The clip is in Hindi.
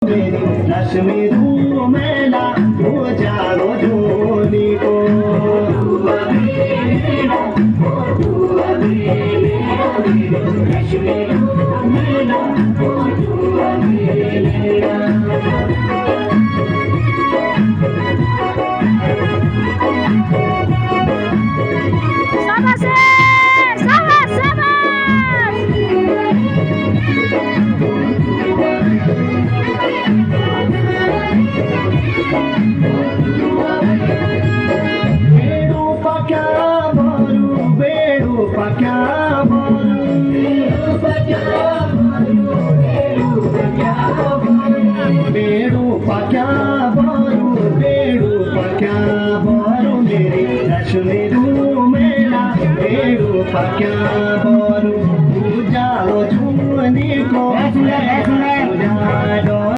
रश्मि मेला हो जाओ धोनी को रश्मि मेला बेड़ू पक्या बोरू